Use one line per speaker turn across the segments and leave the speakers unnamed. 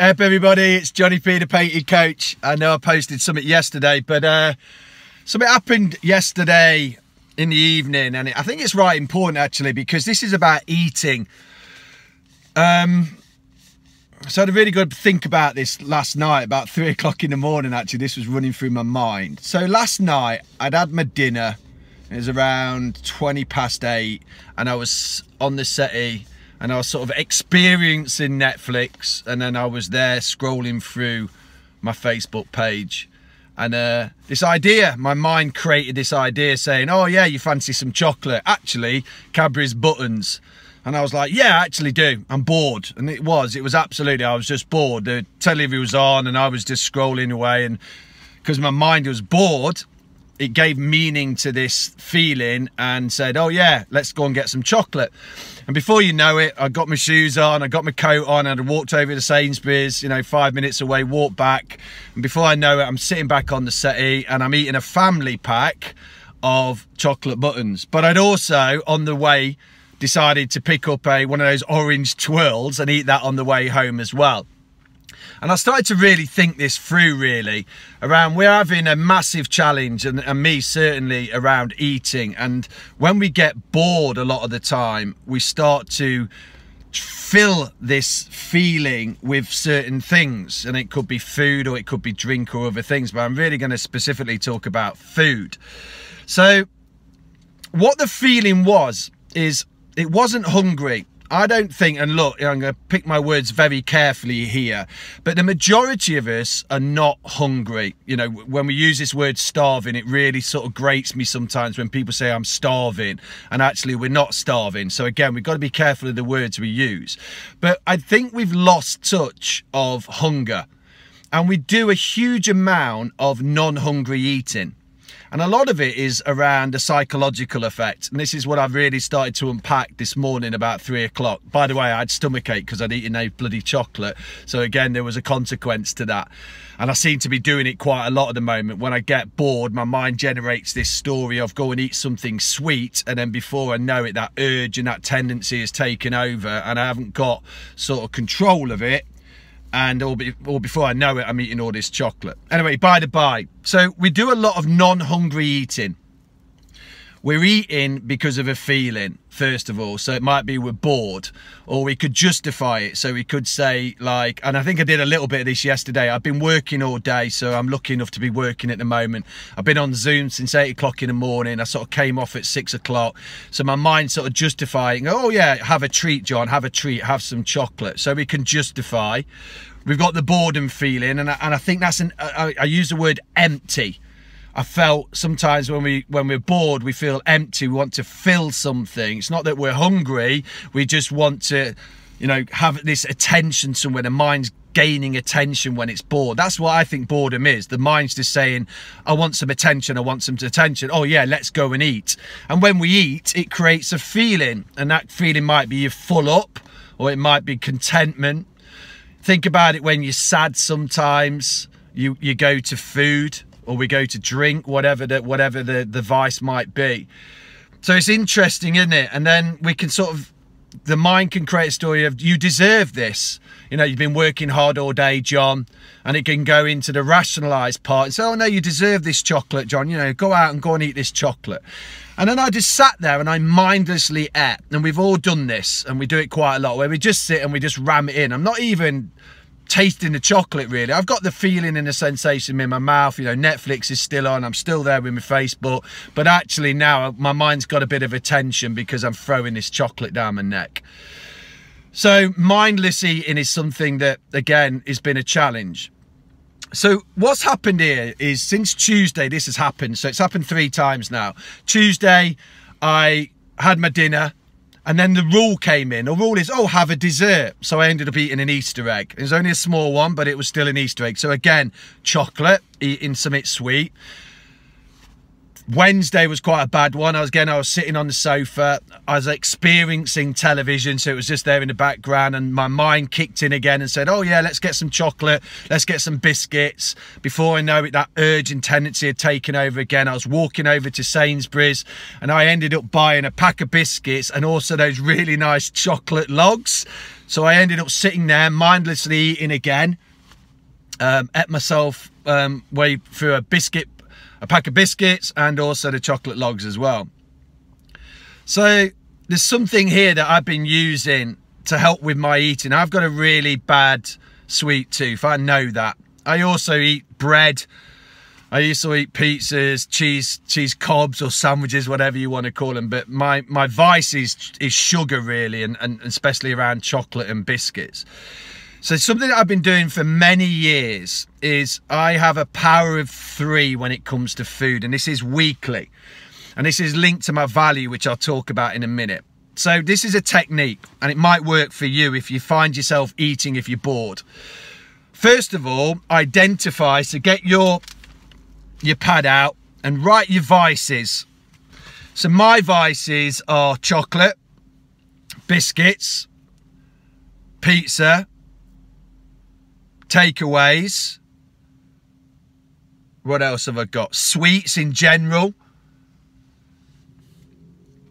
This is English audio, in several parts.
Up everybody, it's Johnny P, the painting coach. I know I posted something yesterday, but something happened yesterday in the evening, and I think it's right important actually, because this is about eating. So I had a really good think about this last night, about 3 o'clock in the morning actually. This was running through my mind. So last night I'd had my dinner. It was around 20 past 8 and I was on the settee and I was sort of experiencing Netflix, and then I was there scrolling through my Facebook page, and this idea, my mind created this idea saying, oh yeah, you fancy some chocolate? Actually, Cadbury's buttons. And I was like, yeah, I actually do. I'm bored. And it was absolutely, I was just bored. The television was on and I was just scrolling away, and because my mind was bored, it gave meaning to this feeling and said, oh yeah, let's go and get some chocolate. And before you know it, I got my shoes on, I got my coat on, and I walked over to Sainsbury's, you know, 5 minutes away, walked back. And before I know it, I'm sitting back on the settee and I'm eating a family pack of chocolate buttons. But I'd also, on the way, decided to pick up one of those orange twirls and eat that on the way home as well. And I started to really think this through, really, around we're having a massive challenge, and me certainly, around eating. And when we get bored a lot of the time, we start to fill this feeling with certain things, and it could be food or it could be drink or other things, but I'm really going to specifically talk about food. So what the feeling was is, it wasn't hungry. I don't think, and look, I'm going to pick my words very carefully here, but the majority of us are not hungry. You know, when we use this word starving, it really sort of grates me sometimes when people say I'm starving, and actually we're not starving. So again, we've got to be careful of the words we use. But I think we've lost touch of hunger, and we do a huge amount of non-hungry eating. And a lot of it is around the psychological effect. And this is what I've really started to unpack this morning about 3 o'clock. By the way, I had stomachache because I'd eaten a bloody chocolate. So again, there was a consequence to that. And I seem to be doing it quite a lot at the moment. When I get bored, my mind generates this story of go and eat something sweet. And then before I know it, that urge and that tendency is taken over, and I haven't got sort of control of it. And or before I know it, I'm eating all this chocolate. Anyway, by the by, so we do a lot of non-hungry eating. We're eating because of a feeling, first of all. So it might be we're bored, or we could justify it. So we could say, like, and I think I did a little bit of this yesterday. I've been working all day, so I'm lucky enough to be working at the moment. I've been on Zoom since 8 o'clock in the morning. I sort of came off at 6 o'clock. So my mind's sort of justifying, oh yeah, have a treat, John, have a treat, have some chocolate. So we can justify. We've got the boredom feeling, and I think that's I use the word empty. I felt sometimes when we're bored, we feel empty. We want to fill something. It's not that we're hungry. We just want to, you know, have this attention somewhere. The mind's gaining attention when it's bored. That's what I think boredom is. The mind's just saying, I want some attention. I want some attention. Oh yeah, let's go and eat. And when we eat, it creates a feeling, and that feeling might be you're full up, or it might be contentment. Think about it when you're sad sometimes. You go to food, or we go to drink, whatever the vice might be. So it's interesting, isn't it? And then we can sort of, the mind can create a story of, you deserve this. You know, you've been working hard all day, John, and it can go into the rationalised part and say, oh no, you deserve this chocolate, John. You know, go out and go and eat this chocolate. And then I just sat there and I mindlessly ate. And we've all done this, and we do it quite a lot, where we just sit and we just ram it in. I'm not even tasting the chocolate really. I've got the feeling and the sensation in my mouth. You know, Netflix is still on, I'm still there with my Facebook, but actually now my mind's got a bit of attention because I'm throwing this chocolate down my neck. So mindless eating is something that, again, has been a challenge. So what's happened here is, since Tuesday this has happened, so it's happened 3 times now. Tuesday I had my dinner, and then the rule came in. The rule is, oh, have a dessert. So I ended up eating an Easter egg. It was only a small one, but it was still an Easter egg. So again, chocolate, eating something sweet. Wednesday was quite a bad one. I was sitting on the sofa. I was experiencing television, so it was just there in the background, and my mind kicked in again and said, oh yeah, let's get some chocolate, let's get some biscuits. Before I know it, that urge and tendency had taken over again. I was walking over to Sainsbury's, and I ended up buying a pack of biscuits and also those really nice chocolate logs. So I ended up sitting there mindlessly eating again. Ate myself way through a pack of biscuits, and also the chocolate logs as well. So there's something here that I've been using to help with my eating. I've got a really bad sweet tooth, I know that. I also eat bread. I used to eat pizzas, cheese cobs or sandwiches, whatever you want to call them. But my vice is sugar, really, and especially around chocolate and biscuits. So something that I've been doing for many years is I have a power of 3 when it comes to food, and this is weekly. And this is linked to my value, which I'll talk about in a minute. So this is a technique, and it might work for you if you find yourself eating if you're bored. First of all, identify, so get your pad out and write your vices. So my vices are chocolate, biscuits, pizza, takeaways. What else have I got? Sweets in general.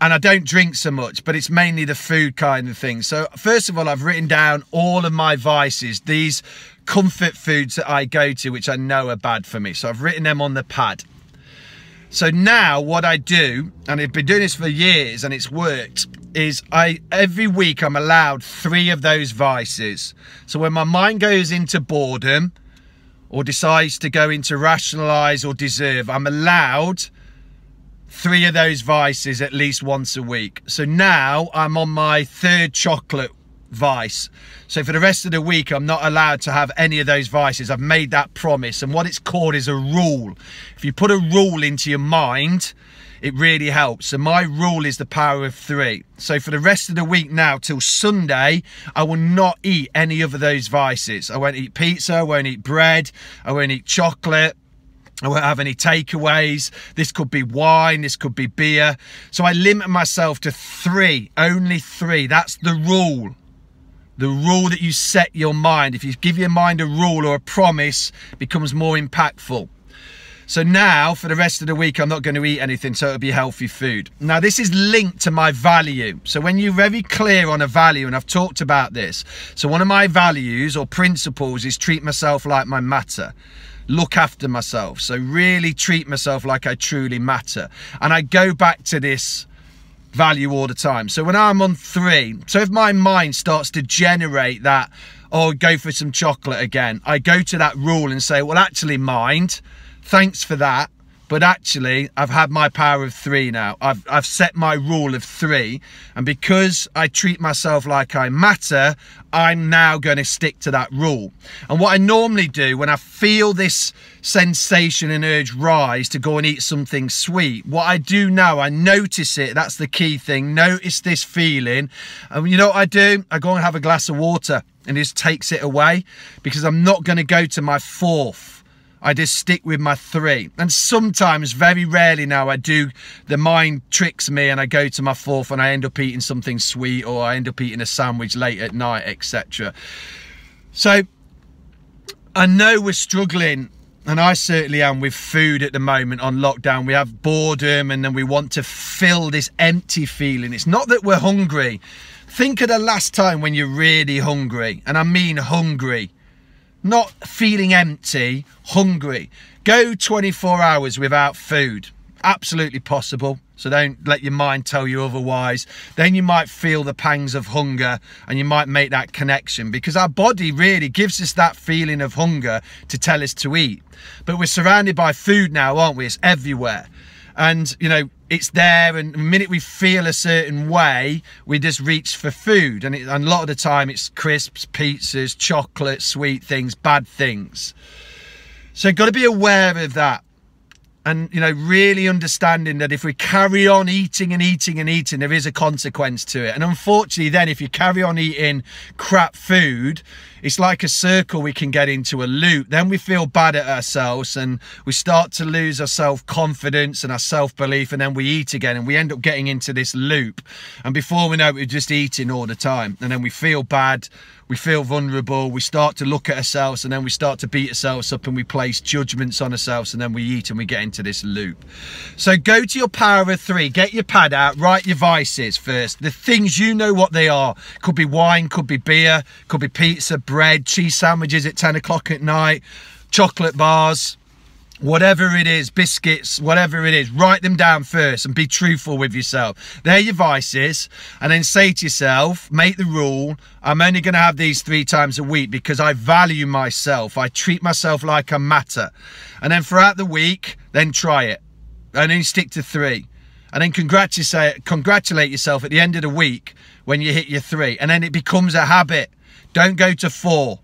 And I don't drink so much, but it's mainly the food kind of thing. So first of all, I've written down all of my vices, these comfort foods that I go to, which I know are bad for me. So I've written them on the pad. So now what I do, and I've been doing this for years and it's worked, is every week I'm allowed 3 of those vices. So when my mind goes into boredom or decides to go into rationalize or deserve, I'm allowed 3 of those vices at least once a week. So now I'm on my 3rd chocolate vice. So for the rest of the week, I'm not allowed to have any of those vices. I've made that promise. And what it's called is a rule. If you put a rule into your mind, it really helps. So my rule is the power of 3. So for the rest of the week now till Sunday, I will not eat any of those vices. I won't eat pizza, I won't eat bread, I won't eat chocolate, I won't have any takeaways. This could be wine, this could be beer. So I limit myself to 3, only 3. That's the rule. The rule that you set your mind. If you give your mind a rule or a promise, it becomes more impactful. So now for the rest of the week, I'm not going to eat anything, so it'll be healthy food. Now this is linked to my value. So when you're very clear on a value, and I've talked about this. So one of my values or principles is treat myself like my matter. Look after myself. So really treat myself like I truly matter. And I go back to this value all the time. So when I'm on 3, so if my mind starts to generate that, oh, go for some chocolate again, I go to that rule and say, well, actually, mind, thanks for that, but actually I've had my power of 3 now. I've set my rule of 3, and because I treat myself like I matter, I'm now going to stick to that rule. And what I normally do when I feel this sensation and urge rise to go and eat something sweet, what I do now, I notice it. That's the key thing. Notice this feeling, and you know what I do? I go and have a glass of water, and it just takes it away, because I'm not going to go to my 4th. I just stick with my 3. And sometimes, very rarely now, the mind tricks me and I go to my 4th and I end up eating something sweet, or I end up eating a sandwich late at night, etc. So I know we're struggling, and I certainly am, with food at the moment on lockdown. We have boredom, and then we want to fill this empty feeling. It's not that we're hungry. Think of the last time when you're really hungry, and I mean hungry. Not feeling empty, hungry. Go 24 hours without food. Absolutely possible. So don't let your mind tell you otherwise. Then you might feel the pangs of hunger, and you might make that connection, because our body really gives us that feeling of hunger to tell us to eat. But we're surrounded by food now, aren't we? It's everywhere. And, you know, it's there, and the minute we feel a certain way, we just reach for food. And a lot of the time it's crisps, pizzas, chocolate, sweet things, bad things. So got to be aware of that. And, you know, really understanding that if we carry on eating and eating and eating, there is a consequence to it. And unfortunately then, if you carry on eating crap food, it's like a circle we can get into, a loop. Then we feel bad at ourselves, and we start to lose our self-confidence and our self-belief, and then we eat again, and we end up getting into this loop. And before we know it, we're just eating all the time. And then we feel bad, we feel vulnerable, we start to look at ourselves, and then we start to beat ourselves up and we place judgments on ourselves, and then we eat and we get into this loop. So go to your power of 3, get your pad out, write your vices first. The things you know what they are. Could be wine, could be beer, could be pizza, bread, cheese sandwiches at 10 o'clock at night, chocolate bars, whatever it is, biscuits, whatever it is, write them down first and be truthful with yourself. They're your vices. And then say to yourself, make the rule, I'm only going to have these 3 times a week because I value myself. I treat myself like a matter. And then throughout the week, then try it. And then stick to 3. And then congratulate yourself at the end of the week when you hit your 3. And then it becomes a habit. Don't go to 4.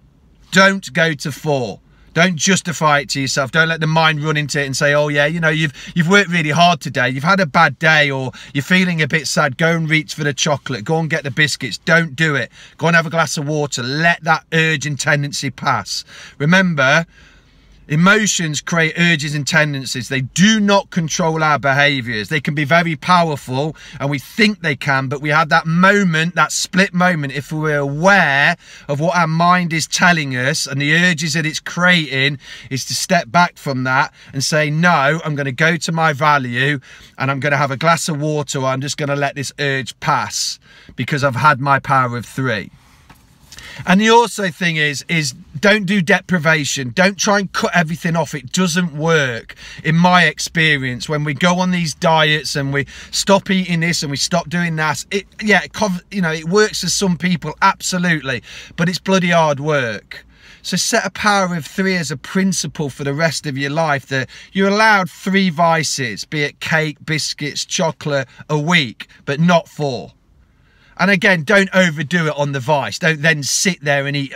Don't go to 4. Don't justify it to yourself. Don't let the mind run into it and say, oh yeah, you know, you've worked really hard today. You've had a bad day, or you're feeling a bit sad. Go and reach for the chocolate. Go and get the biscuits. Don't do it. Go and have a glass of water. Let that urge and tendency pass. Remember, emotions create urges and tendencies. They do not control our behaviors. They can be very powerful, and we think they can, but we have that moment, that split moment, if we're aware of what our mind is telling us and the urges that it's creating, is to step back from that and say, no, I'm going to go to my value and I'm going to have a glass of water, or I'm just going to let this urge pass because I've had my power of 3. And the also thing is don't do deprivation. Don't try and cut everything off. It doesn't work. In my experience, when we go on these diets and we stop eating this and we stop doing that, it works for some people, absolutely, but it's bloody hard work. So set a power of 3 as a principle for the rest of your life, that you're allowed 3 vices, be it cake, biscuits, chocolate, a week, but not 4. And again, don't overdo it on the vice. Don't then sit there and eat,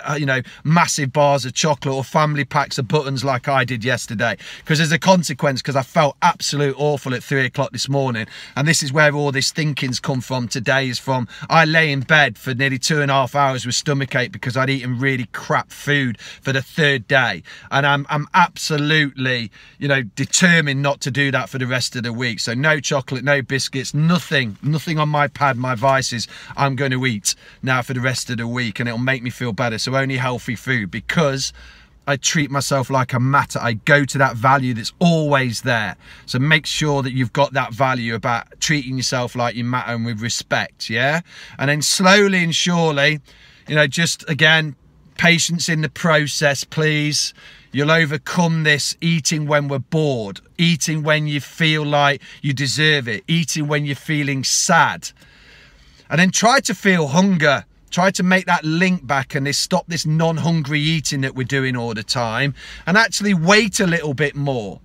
massive bars of chocolate or family packs of buttons like I did yesterday. Because there's a consequence, because I felt absolute awful at 3 o'clock this morning. And this is where all this thinking's come from today, is from, I lay in bed for nearly 2.5 hours with stomachache because I'd eaten really crap food for the 3rd day. And I'm absolutely, determined not to do that for the rest of the week. So no chocolate, no biscuits, nothing on my pad, my vices. I'm going to eat now for the rest of the week, and it'll make me feel better. So only healthy food, because I treat myself like a matter. I go to that value that's always there. So make sure that you've got that value about treating yourself like you matter and with respect, yeah? And then slowly and surely, just again, patience in the process, please. You'll overcome this eating when we're bored, eating when you feel like you deserve it, eating when you're feeling sad. And then try to feel hunger. Try to make that link back and stop this non-hungry eating that we're doing all the time, and actually wait a little bit more.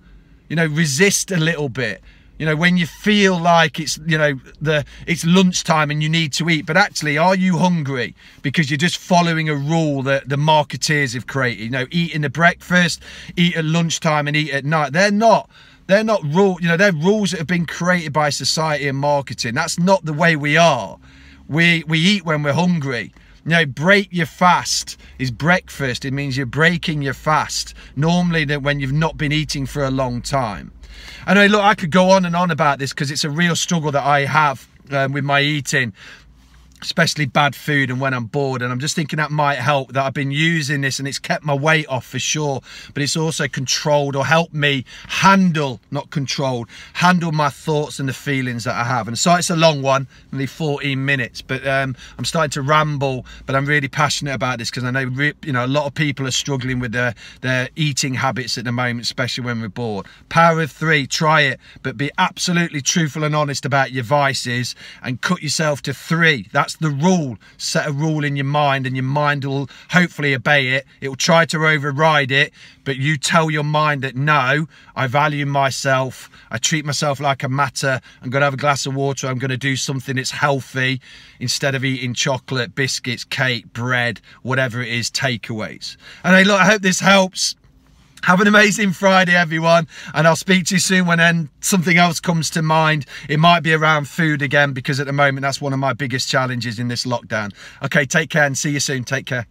Resist a little bit. When you feel like it's, it's lunchtime and you need to eat, but actually, are you hungry? Because you're just following a rule that the marketeers have created. Eat in the breakfast, eat at lunchtime and eat at night. They're not rules, they're rules that have been created by society and marketing. That's not the way we are. We eat when we're hungry. Break your fast is breakfast. It means you're breaking your fast. Normally when you've not been eating for a long time. And look, I could go on and on about this because it's a real struggle that I have with my eating, especially bad food and when I'm bored. And I'm just thinking that might help, that I've been using this and it's kept my weight off for sure, but it's also controlled, or helped me handle, not controlled, handle my thoughts and the feelings that I have. And so it's a long one, only 14 minutes, but I'm starting to ramble, but I'm really passionate about this because I know a lot of people are struggling with their eating habits at the moment, especially when we're bored. Power of 3, try it, but be absolutely truthful and honest about your vices and cut yourself to 3. That's the rule. Set a rule in your mind, and your mind will hopefully obey it. It will try to override it, but you tell your mind that no, I value myself, I treat myself like a matter, I'm going to have a glass of water, I'm going to do something that's healthy instead of eating chocolate, biscuits, cake, bread, whatever it is, takeaways. And look, I hope this helps. Have an amazing Friday, everyone, and I'll speak to you soon when something else comes to mind. It might be around food again, because at the moment that's one of my biggest challenges in this lockdown. Okay, take care and see you soon. Take care.